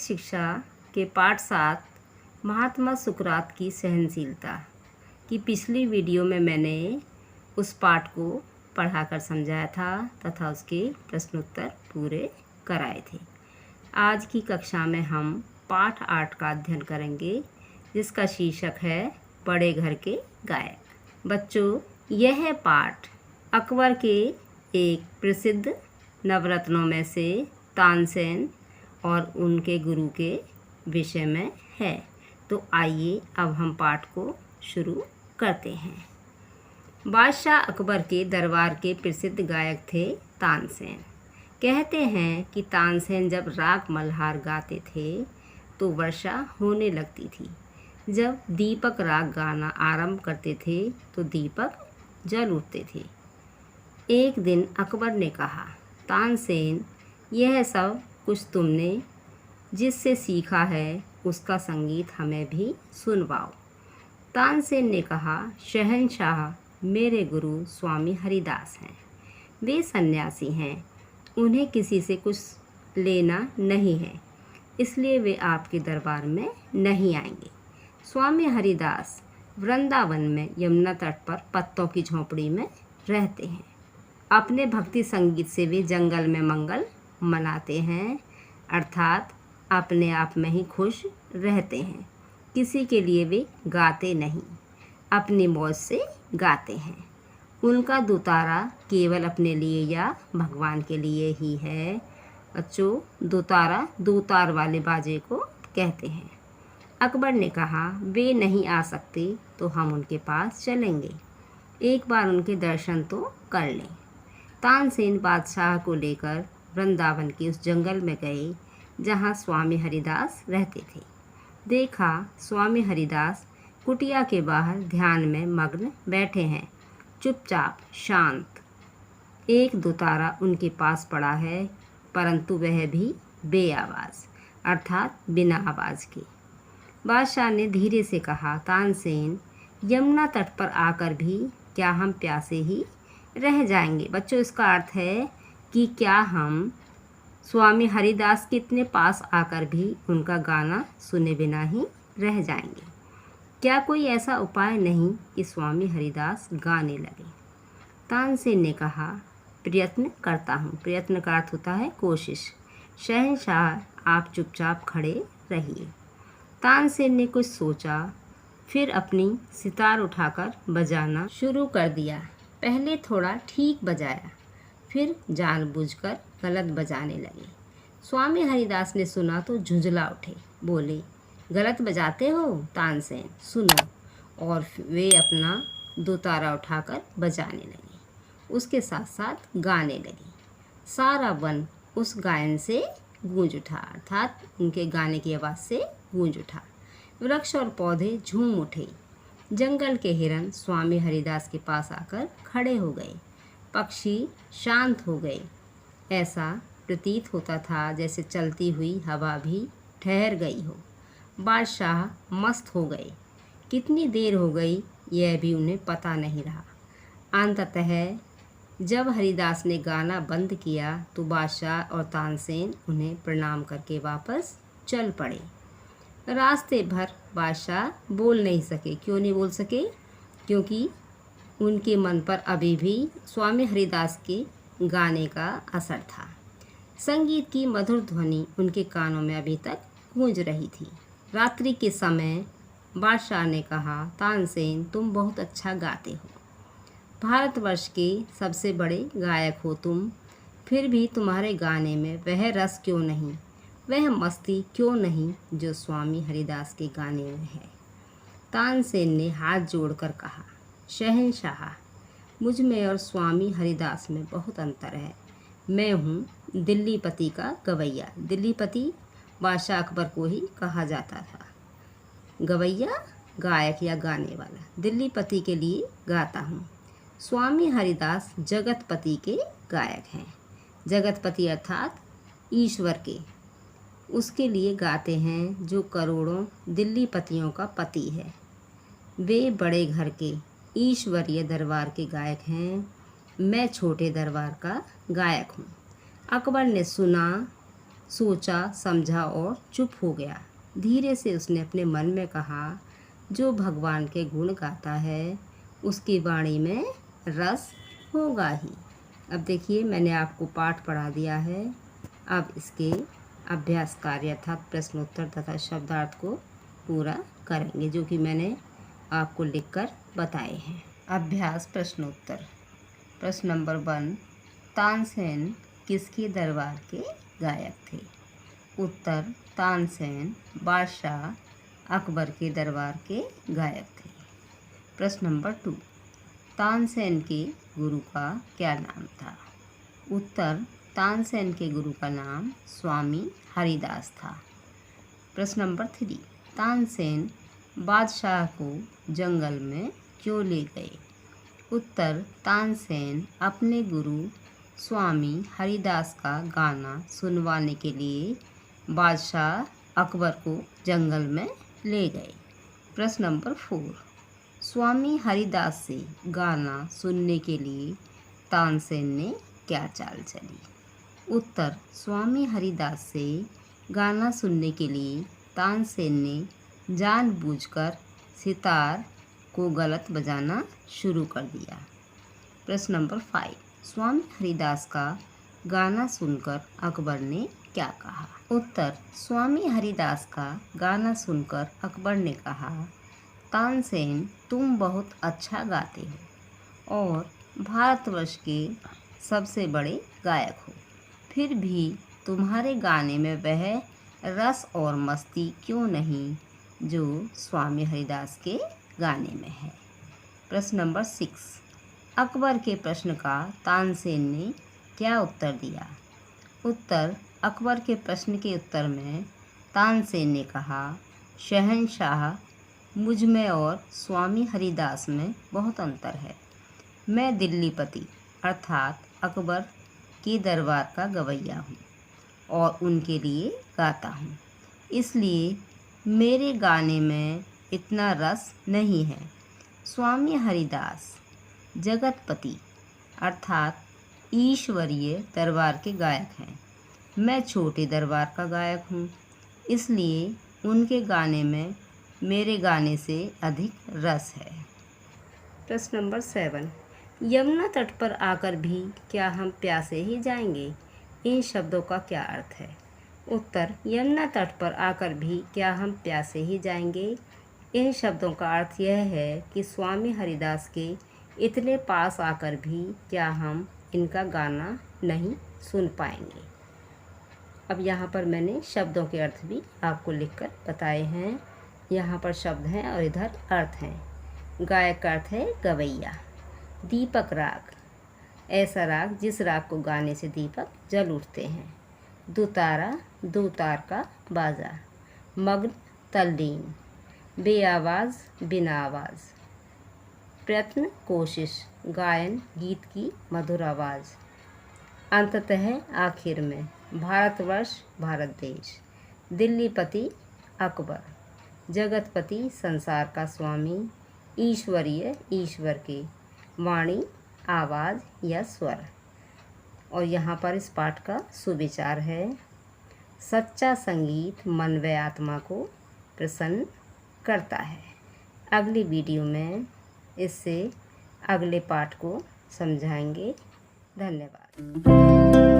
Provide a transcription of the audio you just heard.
शिक्षा के पाठ 7 महात्मा सुकरात की सहनशीलता की पिछली वीडियो में मैंने उस पाठ को पढ़ाकर समझाया था तथा उसके प्रश्नोत्तर पूरे कराए थे। आज की कक्षा में हम पाठ 8 का अध्ययन करेंगे, जिसका शीर्षक है बड़े घर के गायक। बच्चों, यह पाठ अकबर के एक प्रसिद्ध नवरत्नों में से तानसेन और उनके गुरु के विषय में है। तो आइए अब हम पाठ को शुरू करते हैं। बादशाह अकबर के दरबार के प्रसिद्ध गायक थे तानसेन। कहते हैं कि तानसेन जब राग मल्हार गाते थे तो वर्षा होने लगती थी। जब दीपक राग गाना आरंभ करते थे तो दीपक जल उठते थे। एक दिन अकबर ने कहा, तानसेन, यह सब कुछ तुमने जिससे सीखा है उसका संगीत हमें भी सुनवाओ। तानसेन ने कहा, शहंशाह, मेरे गुरु स्वामी हरिदास हैं। वे सन्यासी हैं, उन्हें किसी से कुछ लेना नहीं है, इसलिए वे आपके दरबार में नहीं आएंगे। स्वामी हरिदास वृंदावन में यमुना तट पर पत्तों की झोंपड़ी में रहते हैं। अपने भक्ति संगीत से वे जंगल में मंगल मनाते हैं, अर्थात अपने आप में ही खुश रहते हैं। किसी के लिए वे गाते नहीं, अपनी मौज से गाते हैं। उनका दुतारा केवल अपने लिए या भगवान के लिए ही है। बच्चों, दुतारा दूतार वाले बाजे को कहते हैं। अकबर ने कहा, वे नहीं आ सकते तो हम उनके पास चलेंगे, एक बार उनके दर्शन तो कर लें। तानसेन बादशाह को लेकर वृंदावन के उस जंगल में गए जहाँ स्वामी हरिदास रहते थे। देखा, स्वामी हरिदास कुटिया के बाहर ध्यान में मग्न बैठे हैं, चुपचाप शांत। एक दुतारा उनके पास पड़ा है, परंतु वह भी बेआवाज़, अर्थात बिना आवाज़ के। बादशाह ने धीरे से कहा, तानसेन, यमुना तट पर आकर भी क्या हम प्यासे ही रह जाएंगे? बच्चों, इसका अर्थ है कि क्या हम स्वामी हरिदास के इतने पास आकर भी उनका गाना सुने बिना ही रह जाएंगे? क्या कोई ऐसा उपाय नहीं कि स्वामी हरिदास गाने लगे? तानसेन ने कहा, प्रयत्न करता हूँ। प्रयत्न का अर्थ होता है कोशिश। शहंशाह, आप चुपचाप खड़े रहिए। तानसेन ने कुछ सोचा, फिर अपनी सितार उठाकर बजाना शुरू कर दिया। पहले थोड़ा ठीक बजाया, फिर जानबूझकर गलत बजाने लगे। स्वामी हरिदास ने सुना तो झुंझला उठे, बोले, गलत बजाते हो तानसेन, सुनो। और वे अपना दुतारा उठाकर बजाने लगे, उसके साथ साथ गाने लगे। सारा वन उस गायन से गूंज उठा, अर्थात उनके गाने की आवाज़ से गूंज उठा। वृक्ष और पौधे झूम उठे। जंगल के हिरन स्वामी हरिदास के पास आकर खड़े हो गए। पक्षी शांत हो गए। ऐसा प्रतीत होता था जैसे चलती हुई हवा भी ठहर गई हो। बादशाह मस्त हो गए। कितनी देर हो गई यह भी उन्हें पता नहीं रहा। अंततः जब हरिदास ने गाना बंद किया तो बादशाह और तानसेन उन्हें प्रणाम करके वापस चल पड़े। रास्ते भर बादशाह बोल नहीं सके। क्यों नहीं बोल सके? क्योंकि उनके मन पर अभी भी स्वामी हरिदास के गाने का असर था। संगीत की मधुर ध्वनि उनके कानों में अभी तक गूंज रही थी। रात्रि के समय बादशाह ने कहा, तानसेन, तुम बहुत अच्छा गाते हो। भारतवर्ष के सबसे बड़े गायक हो तुम, फिर भी तुम्हारे गाने में वह रस क्यों नहीं, वह मस्ती क्यों नहीं जो स्वामी हरिदास के गाने में है? तानसेन ने हाथ जोड़कर कहा, शहंशाह, मुझ में और स्वामी हरिदास में बहुत अंतर है। मैं हूँ दिल्लीपति का गवैया। दिल्लीपति बादशाह अकबर को ही कहा जाता था। गवैया गायक या गाने वाला। दिल्लीपति के लिए गाता हूँ। स्वामी हरिदास जगतपति के गायक हैं। जगतपति अर्थात ईश्वर के, उसके लिए गाते हैं जो करोड़ों दिल्लीपतियों का पति है। वे बड़े घर के ईश्वरीय दरबार के गायक हैं। मैं छोटे दरबार का गायक हूँ। अकबर ने सुना सोचा समझा और चुप हो गया। धीरे से उसने अपने मन में कहा, जो भगवान के गुण गाता है उसकी वाणी में रस होगा ही। अब देखिए, मैंने आपको पाठ पढ़ा दिया है। अब इसके अभ्यास कार्य अर्थात प्रश्नोत्तर तथा शब्दार्थ को पूरा करेंगे, जो कि मैंने आपको लिखकर बताए हैं। अभ्यास प्रश्नोत्तर। प्रश्न नंबर 1, तानसेन किसके दरबार के गायक थे? उत्तर, तानसेन बादशाह अकबर के दरबार के गायक थे। प्रश्न नंबर 2, तानसेन के गुरु का क्या नाम था? उत्तर, तानसेन के गुरु का नाम स्वामी हरिदास था। प्रश्न नंबर 3, तानसेन बादशाह को जंगल में क्यों ले गए? उत्तर, तानसेन अपने गुरु स्वामी हरिदास का गाना सुनवाने के लिए बादशाह अकबर को जंगल में ले गए। प्रश्न नंबर 4, स्वामी हरिदास से गाना सुनने के लिए तानसेन ने क्या चाल चली? उत्तर, स्वामी हरिदास से गाना सुनने के लिए तानसेन ने जानबूझकर सितार को गलत बजाना शुरू कर दिया। प्रश्न नंबर 5, स्वामी हरिदास का गाना सुनकर अकबर ने क्या कहा? उत्तर, स्वामी हरिदास का गाना सुनकर अकबर ने कहा, तानसेन तुम बहुत अच्छा गाते हो और भारतवर्ष के सबसे बड़े गायक हो, फिर भी तुम्हारे गाने में वह रस और मस्ती क्यों नहीं जो स्वामी हरिदास के गाने में है? प्रश्न नंबर 6, अकबर के प्रश्न का तानसेन ने क्या उत्तर दिया? उत्तर, अकबर के प्रश्न के उत्तर में तानसेन ने कहा, शहंशाह, मुझ में और स्वामी हरिदास में बहुत अंतर है। मैं दिल्लीपति अर्थात अकबर के दरबार का गवैया हूँ और उनके लिए गाता हूँ, इसलिए मेरे गाने में इतना रस नहीं है। स्वामी हरिदास जगतपति अर्थात ईश्वरीय दरबार के गायक हैं। मैं छोटे दरबार का गायक हूँ, इसलिए उनके गाने में मेरे गाने से अधिक रस है। प्रश्न नंबर 7, यमुना तट पर आकर भी क्या हम प्यासे ही जाएंगे? इन शब्दों का क्या अर्थ है? उत्तर, यमुना तट पर आकर भी क्या हम प्यासे ही जाएंगे? इन शब्दों का अर्थ यह है कि स्वामी हरिदास के इतने पास आकर भी क्या हम इनका गाना नहीं सुन पाएंगे। अब यहाँ पर मैंने शब्दों के अर्थ भी आपको लिखकर बताए हैं। यहाँ पर शब्द हैं और इधर अर्थ हैं। गायक का अर्थ है गवैया। दीपक राग, ऐसा राग जिस राग को गाने से दीपक जल उठते हैं। दुतारा, दो तार का बाजा। मग्न, तल्लीन। बेआवाज़, बिना आवाज़। प्रयत्न, कोशिश। गायन, गीत की मधुर आवाज़। अंततः, आखिर में। भारतवर्ष, भारत देश। दिल्लीपति, अकबर। जगतपति, संसार का स्वामी। ईश्वरीय, ईश्वर के। वाणी, आवाज़ या स्वर। और यहाँ पर इस पाठ का सुविचार है, सच्चा संगीत मन व आत्मा को प्रसन्न करता है। अगली वीडियो में इससे अगले पाठ को समझाएंगे। धन्यवाद।